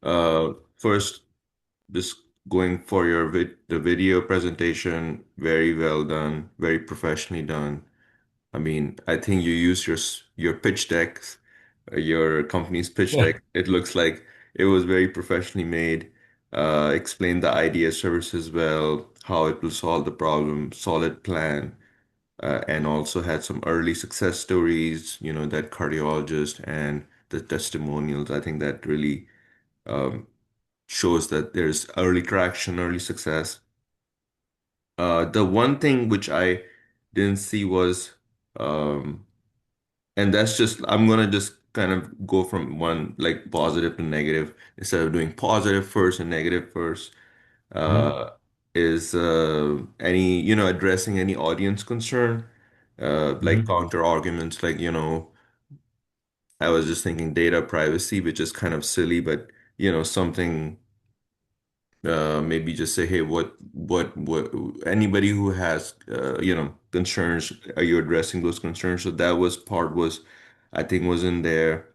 First, just going for your the video presentation, very well done, very professionally done. I mean, I think you use your pitch decks, your company's pitch Yeah. deck. It looks like it was very professionally made. Explain the idea services well, how it will solve the problem, solid plan, and also had some early success stories, that cardiologist and the testimonials. I think that really um, shows that there's early traction, early success. The one thing which I didn't see was, um, and that's just, I'm gonna just kind of go from one like positive to negative instead of doing positive first and negative first. Mhm. Uh, is any, addressing any audience concern, like Mhm. counter arguments, like, I was just thinking data privacy, which is kind of silly, but, something. Maybe just say, hey, what, anybody who has, concerns, are you addressing those concerns? So that was part was, I think, was in there.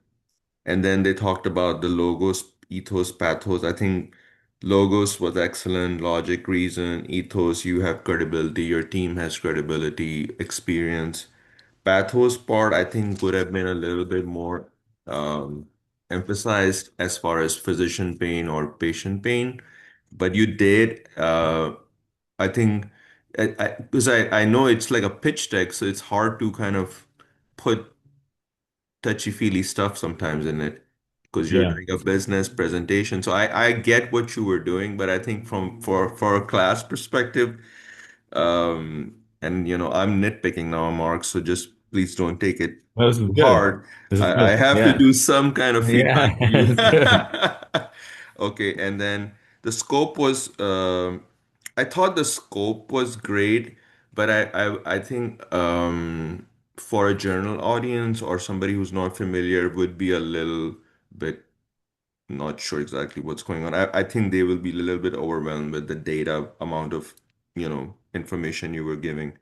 And then they talked about the logos, ethos, pathos. I think logos was excellent, logic, reason, ethos, you have credibility, your team has credibility, experience. Pathos part, I think, would have been a little bit more emphasized as far as physician pain or patient pain. But you did, I think, because I know it's like a pitch deck, so it's hard to kind of put touchy-feely stuff sometimes in it because you're Yeah. doing a business presentation. So I get what you were doing, but I think for a class perspective, and I'm nitpicking now, Mark, so just please don't take it Well, this is too good. hard. This is I good. have to Yeah. do some kind of Yeah. feedback to you. It's good. Okay, and then the scope was, I thought the scope was great, but I think for a general audience or somebody who's not familiar would be a little bit not sure exactly what's going on. I think they will be a little bit overwhelmed with the data amount of, information you were giving.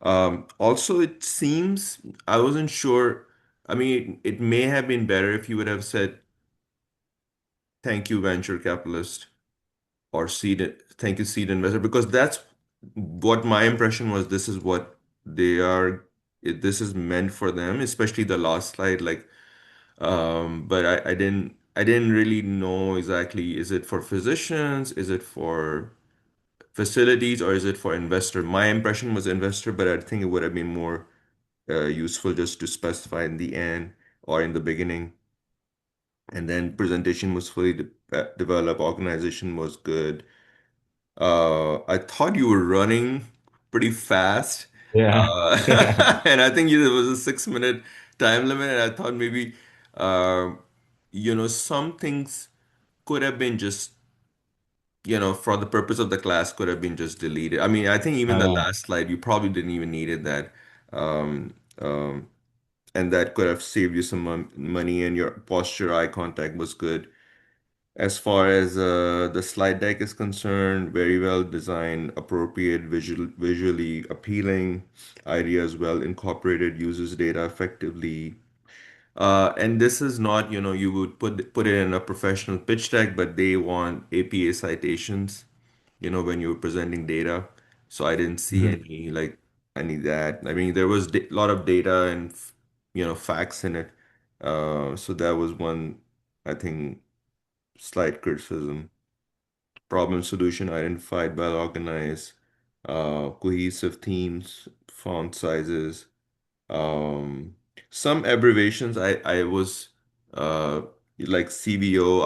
Also, it seems I wasn't sure. I mean, it may have been better if you would have said, thank you, venture capitalist, or thank you, seed investor, because that's what my impression was. This is what they are, this is meant for them, especially the last slide. Like, but I didn't really know exactly, is it for physicians, is it for facilities, or is it for investor? My impression was investor, but I think it would have been more useful just to specify in the end or in the beginning. And then presentation was fully developed, organization was good. I thought you were running pretty fast. Yeah. Yeah. And I think there was a 6 minute time limit. And I thought maybe, uh, some things could have been just, for the purpose of the class, could have been just deleted. I mean, I think even the Uh, last slide, you probably didn't even needed that. Um, um, and that could have saved you some money, and your posture, eye contact was good. As far as the slide deck is concerned, very well designed, appropriate, visually appealing, ideas well incorporated, uses data effectively. And this is not, you would put it in a professional pitch deck, but they want APA citations, when you were presenting data. So I didn't see mhm. any that. I mean, there was a lot of data and facts in it. So that was one, I think, slight criticism. Problem solution identified, well organized, cohesive themes, font sizes. Um, some abbreviations I was uh like CVO,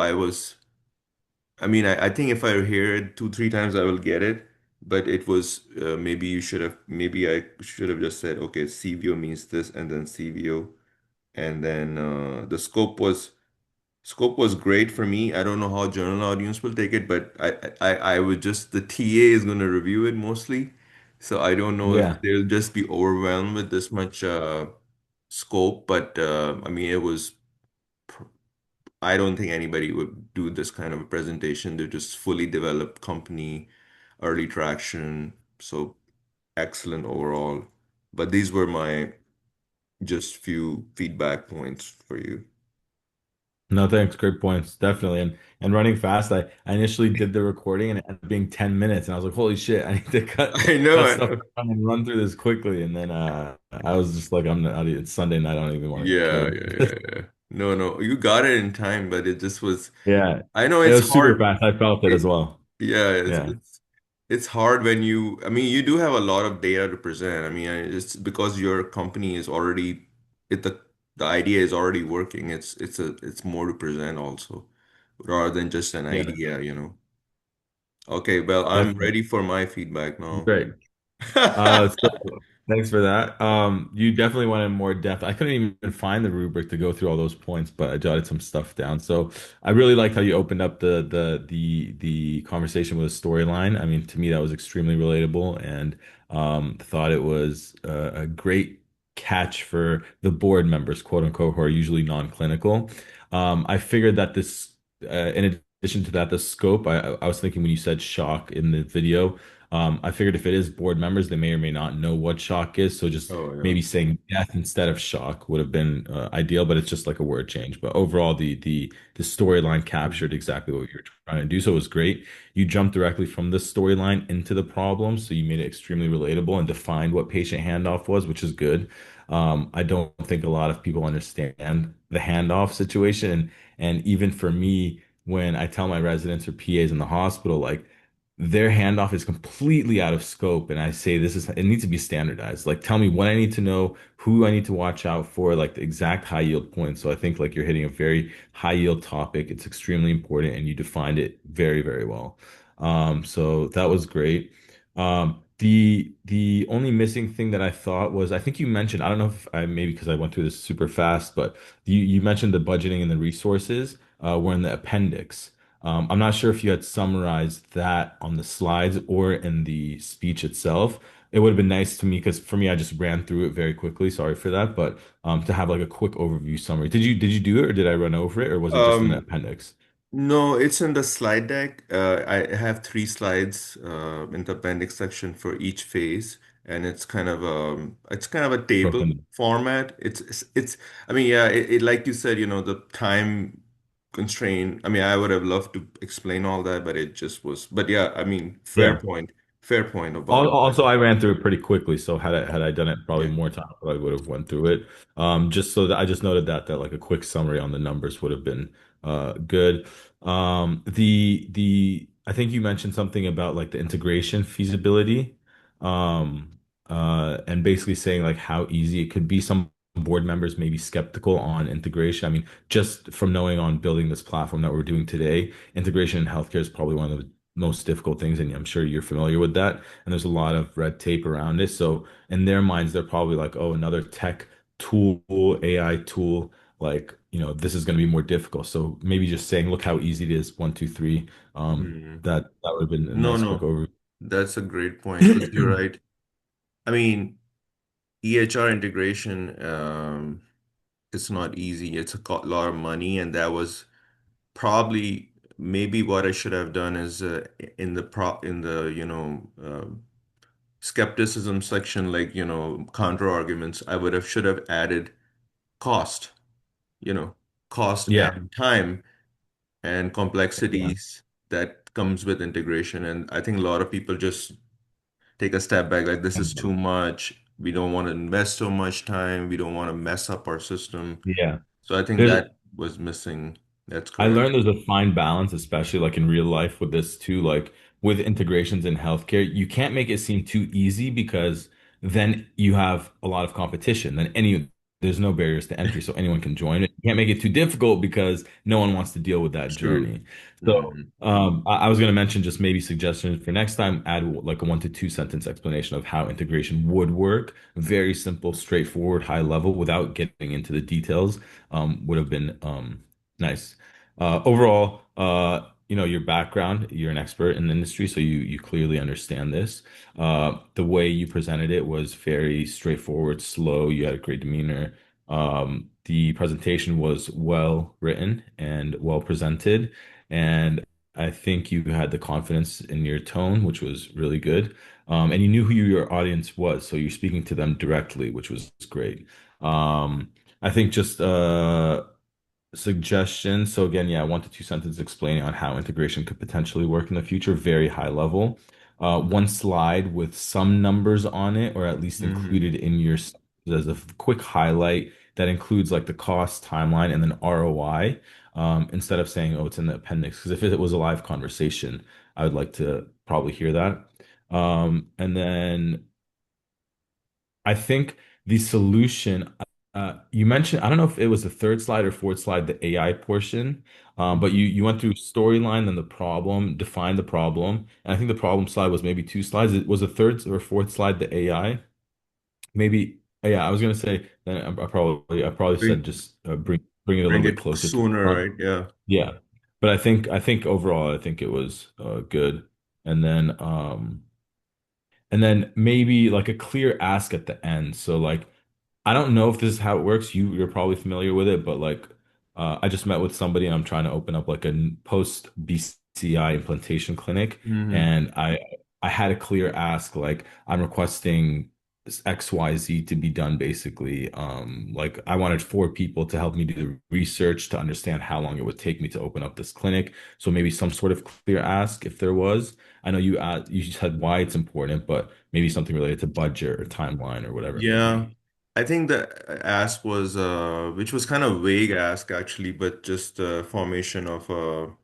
I mean, I think if I hear it two, three times I will get it, but it was maybe I should have just said, okay, CVO means this and then CVO. And then the scope was great for me. I don't know how general audience will take it, but I would just, the TA is going to review it mostly. So I don't know if Yeah. they'll just be overwhelmed with this much scope, but I mean, I don't think anybody would do this kind of a presentation. They're just fully developed company, early traction. So excellent overall. But these were my just few feedback points for you. No, thanks. Great points. Definitely. And running fast, I initially did the recording and it ended up being 10 minutes. And I was like, holy shit, I need to I know. cut stuff down and run through this quickly. And then I was just like, I'm not, it's Sunday night. I don't even want to Yeah, record. yeah, yeah, yeah. No, no, you got it in time, but it just was. Yeah. I know It it's was super hard. fast. I felt it as It, well. yeah, Yeah. it's hard when you. I mean, you do have a lot of data to present. I mean, it's because your company is already the idea is already working. It's more to present also, rather than just an Yeah. idea. Okay, well, I'm Definitely. ready for my feedback now. Great. So thanks for that. You definitely went in more depth. I couldn't even find the rubric to go through all those points, but I jotted some stuff down. So I really liked how you opened up the conversation with a storyline. I mean, to me, that was extremely relatable, and thought it was a great catch for the board members, quote unquote, who are usually non-clinical. I figured that in addition to that, the scope. I was thinking when you said shock in the video. I figured if it is board members, they may or may not know what shock is. So just Oh yeah. maybe saying death instead of shock would have been ideal, but it's just like a word change. But overall, the storyline captured exactly what you were trying to do. So it was great. You jumped directly from the storyline into the problem, so you made it extremely relatable and defined what patient handoff was, which is good. I don't think a lot of people understand the handoff situation, and even for me, when I tell my residents or PAs in the hospital, like their handoff is completely out of scope, and I say it needs to be standardized. Like tell me what I need to know, who I need to watch out for, like the exact high yield points. So I think like you're hitting a very high yield topic. It's extremely important and you defined it very, very well. So that was great. The only missing thing that I thought was, I think you mentioned, I don't know if I maybe because I went through this super fast, but you mentioned the budgeting and the resources were in the appendix. I'm not sure if you had summarized that on the slides or in the speech itself. It would have been nice to me because for me, I just ran through it very quickly. Sorry for that, but to have like a quick overview summary. Did you do it, or did I run over it, or was it just in the Um, appendix? no, it's in the slide deck. I have three slides in the appendix section for each phase, and it's kind of a table Broken. format. It's I mean, yeah, it like you said, the time constraint. I mean, I would have loved to explain all that, but it just was. But yeah, I mean, fair Yeah. point. Fair point about the Also, budget. I ran through it pretty quickly, so had I done it probably Yeah. more time, I probably would have went through it. Just so that I just noted that like a quick summary on the numbers would have been good. The I think you mentioned something about like the integration feasibility, um, and basically saying like how easy it could be. Some board members may be skeptical on integration. I mean, just from knowing on building this platform that we're doing today, integration in healthcare is probably one of the most difficult things, and I'm sure you're familiar with that, and there's a lot of red tape around it. So in their minds, they're probably like, oh, another tech tool, AI tool, like, this is going to be more difficult. So maybe just saying, look how easy it is, one, two, three. Hmm. That would have been a No, nice quick no, overview. that's a great point because you're right. I mean, EHR integration, it's not easy. It's a lot of money, and that was probably maybe what I should have done is in the skepticism section, like counter arguments. I would have should have added cost, you know, cost Yeah. and time and Yeah. complexities that comes with integration. And I think a lot of people just take a step back, like this is too much. We don't want to invest so much time. We don't want to mess up our system. Yeah. So I think There's that was missing. That's I correct. learned there's a fine balance, especially like in real life with this too, like with integrations in healthcare. You can't make it seem too easy because then you have a lot of competition. There's no barriers to entry, so anyone can join it. You can't make it too difficult because no one wants to deal with that True. journey. So Hmm. I was going to mention just maybe suggestions for next time, add like a 1 to 2 sentence explanation of how integration would work. Very simple, straightforward, high level without getting into the details would have been nice. Overall, your background, you're an expert in the industry, so you clearly understand this. The way you presented it was very straightforward, slow. You had a great demeanor. The presentation was well written and well presented, and I think you had the confidence in your tone, which was really good. And you knew who your audience was, so you're speaking to them directly, which was great. I think just suggestion. So again, yeah, 1 to 2 sentences explaining on how integration could potentially work in the future, very high level. One slide with some numbers on it, or at least Hmm. included in your as a quick highlight that includes like the cost, timeline, and then ROI. Instead of saying, "Oh, it's in the appendix," because if it was a live conversation, I would like to probably hear that. And then I think the solution, you mentioned, I don't know if it was the third slide or fourth slide, the AI portion, but you went through storyline, then the problem, defined the problem, and I think the problem slide was maybe 2 slides. It was the third or fourth slide, the AI. Maybe, yeah, I was gonna say, then I probably said Bring just bring it a little bring bit it closer to the sooner, front. right? Yeah. Yeah, but I think overall, I think it was good, and then maybe like a clear ask at the end. So like I don't know if this is how it works. You're probably familiar with it, but like I just met with somebody and I'm trying to open up like a post BCI implantation clinic, Hmm. and I had a clear ask like I'm requesting XYZ to be done basically. Like I wanted 4 people to help me do the research to understand how long it would take me to open up this clinic. So maybe some sort of clear ask if there was. I know you said why it's important, but maybe something related to budget or timeline or whatever it may Yeah. be. I think the ask was which was kind of vague ask actually, but just formation of a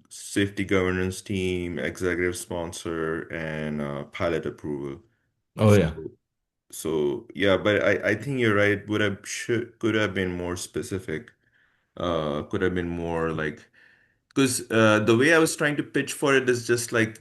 safety governance team, executive sponsor, and pilot approval. Oh So, yeah. so yeah, but I think you're right. Would have should could have been more specific. Could have been more like because the way I was trying to pitch for it is just like